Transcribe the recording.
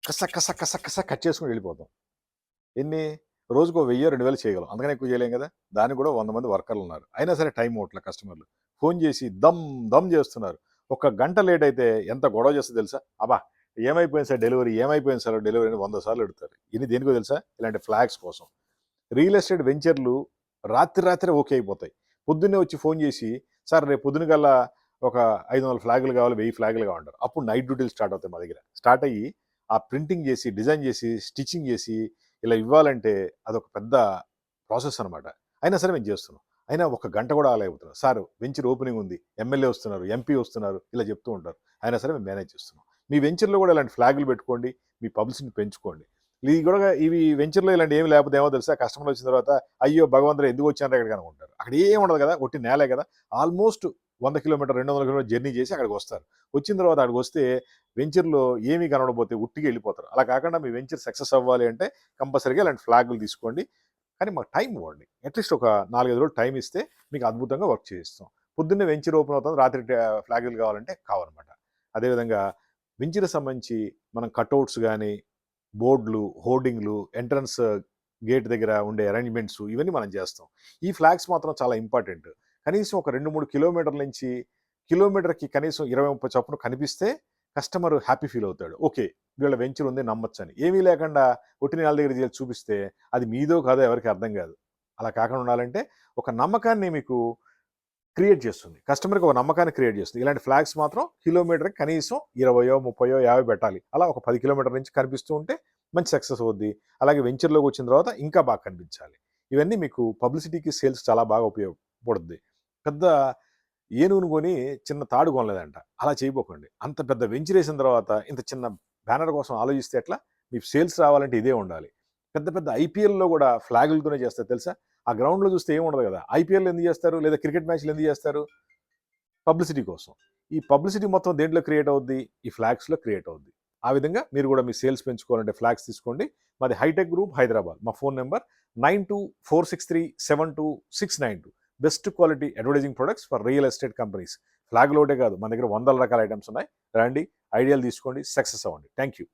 కస కస కస కస కట్ చేసుకొని వెళ్ళిపోతాం. ఎన్ని రోజుకో 1000, 2000 చేయగలం. అందుకని ఎక్కువ చేయలేం కదా! దానికి కూడా 100 మంది వర్కర్లు ఉన్నారు. అయినా సరే టైం ఇవ్వట్లే కస్టమర్లు. ఫోన్ చేసి దమ్ దమ్ చేస్తున్నారు. ఒక గంట లేట్ అయితే ఎంత గొడవ చేస్తుందో తెలుసా? అబ్బా! ఏమైపోయింది సార్ డెలివరీ? ఏమైపోయింది సార్ డెలివరీ అని 100 సార్లు అడుగుతారు. ఇది దేనికో తెలుసా? ఇలాంటి ఫ్లాగ్స్ కోసం. రియల్ ఎస్టేట్ వెంచర్లు రాత్రే ఓకే అయిపోతాయి. పొద్దున్నే వచ్చి ఫోన్ చేసి, సార్ రేపు పొద్దునకల్లా ఒక 500 ఫ్లాగులు కావాలి, 1000 ఫ్లాగులు కావాలంటారు. అప్పుడు నైట్ డ్యూటీలు స్టార్ట్ అవుతాయి మా దగ్గర. స్టార్ట్ అయ్యి ఆ ప్రింటింగ్ చేసి, డిజైన్ చేసి, స్టిచ్చింగ్ చేసి ఇలా ఇవ్వాలంటే అదొక పెద్ద ప్రాసెస్ అనమాట. అయినా సరే మేము చేస్తున్నాం. అయినా ఒక గంట కూడా ఆగలేకపోతున్నాం. సార్ వెంచర్ ఓపెనింగ్ ఉంది, ఎమ్మెల్యే వస్తున్నారు, ఎంపీ వస్తున్నారు, ఇలా చెప్తూ ఉంటారు. అయినా సరే మేము మేనేజ్ చేస్తున్నాం. మీ వెంచర్లో కూడా ఇలాంటి ఫ్లాగులు పెట్టుకోండి, మీ పబ్లిసిటీని పెంచుకోండి. ఇది కూడా ఇవి వెంచర్లో ఇలాంటి ఏమి లేకపోతే ఏమో తెలుసా? కస్టమర్లు వచ్చిన తర్వాత అయ్యో భగవంతుడు ఎందుకు వచ్చాను ఇక్కడికి అనుకుంటారు. అక్కడ ఏమి ఉండదు కదా, ఒట్టి నేలే కదా. ఆల్మోస్ట్ 100 కిలోమీటర్ 200 కిలోమీటర్ జర్నీ చేసి అక్కడికి వస్తారు. వచ్చిన తర్వాత అక్కడికి వస్తే వెంచర్లో ఏమీ కనబడపోతే ఉట్టిగా వెళ్ళిపోతారు. అలా కాకుండా మీ వెంచర్ సక్సెస్ అవ్వాలి అంటే కంపల్సరీగా ఇలాంటి ఫ్లాగులు తీసుకోండి. కానీ మాకు టైం ఇవ్వండి. అట్లీస్ట్ ఒక 4-5 రోజులు టైం ఇస్తే మీకు అద్భుతంగా వర్క్ చేయిస్తాం. పొద్దున్నే వెంచర్ ఓపెన్ అవుతుంది, రాత్రి ఫ్లాగులు కావాలంటే కావనమాట. అదేవిధంగా వెంచర్కి సంబంధించి మనం కట్అవుట్స్ కానీ, బోర్డులు, హోర్డింగ్లు, ఎంట్రన్స్ గేట్ దగ్గర ఉండే అరేంజ్మెంట్స్ ఇవన్నీ మనం చేస్తాం. ఈ ఫ్లాగ్స్ మాత్రం చాలా ఇంపార్టెంట్. కనీసం ఒక 2-3 కిలోమీటర్ల నుంచి కిలోమీటర్కి కనీసం 20-30 చొప్పున కనిపిస్తే కస్టమర్ హ్యాపీ ఫీల్ అవుతాడు. ఓకే, వీళ్ళ వెంచర్ ఉంది నమ్మొచ్చని. ఏమీ లేకుండా ఒట్టి నేల దగ్గర చేసి చూపిస్తే అది మీదో కాదో ఎవరికి అర్థం కాదు. అలా కాకుండా ఉండాలంటే ఒక నమ్మకాన్ని మీకు క్రియేట్ చేస్తుంది. కస్టమర్‌కి ఒక నమ్మకాన్ని క్రియేట్ చేస్తుంది. ఇలాంటి ఫ్లాగ్స్ మాత్రం కిలోమీటర్‌కి కనీసం 20, 30, 50 పెట్టాలి. అలా ఒక 10 కిలోమీటర్ల నుంచి కనిపిస్తూ ఉంటే మంచి సక్సెస్ అవుద్ది. అలాగే వెంచర్‌లోకి వచ్చిన తర్వాత ఇంకా బాగా కనిపించాలి. ఇవన్నీ మీకు పబ్లిసిటీకి, సేల్స్ చాలా బాగా ఉపయోగపడుద్ది. పెద్ద ఏనుగును కొని చిన్న తాడు కొనలేదంట. అలా చేయబోకండి. అంత పెద్ద వెంచర్ ఏసిన తర్వాత ఇంత చిన్న బ్యానర్ కోసం ఆలోచిస్తే ఎట్లా? మీకు సేల్స్ రావాలంటే ఇదే ఉండాలి. పెద్ద పెద్ద ఐపీఎల్‌లో కూడా ఫ్లాగులతోనే చేస్తారు తెలుసా? ఆ గ్రౌండ్‌లో చూస్తే ఏమి ఉండదు కదా. ఐపీఎల్ ఎందుకు చేస్తారు? లేదా క్రికెట్ మ్యాచ్‌లు ఎందుకు చేస్తారు? పబ్లిసిటీ కోసం. ఈ పబ్లిసిటీ మొత్తం దేంట్లో క్రియేట్ అవుద్ది? ఈ ఫ్లాగ్స్‌లో క్రియేట్ అవుద్ది. ఆ విధంగా మీరు కూడా మీ సేల్స్ పెంచుకోవాలంటే ఫ్లాగ్స్ తీసుకోండి. మాది హైటెక్ గ్రూప్ హైదరాబాద్. మా phone number 9246372692. Best quality advertising products for real estate companies. ఫ్లాగ్‌లు ఒకటే కాదు, మన దగ్గర వందల రకాల ఐటెమ్స్ ఉన్నాయి. రండి, ఐడియాలు తీసుకోండి, సక్సెస్ అవ్వండి. Thank you.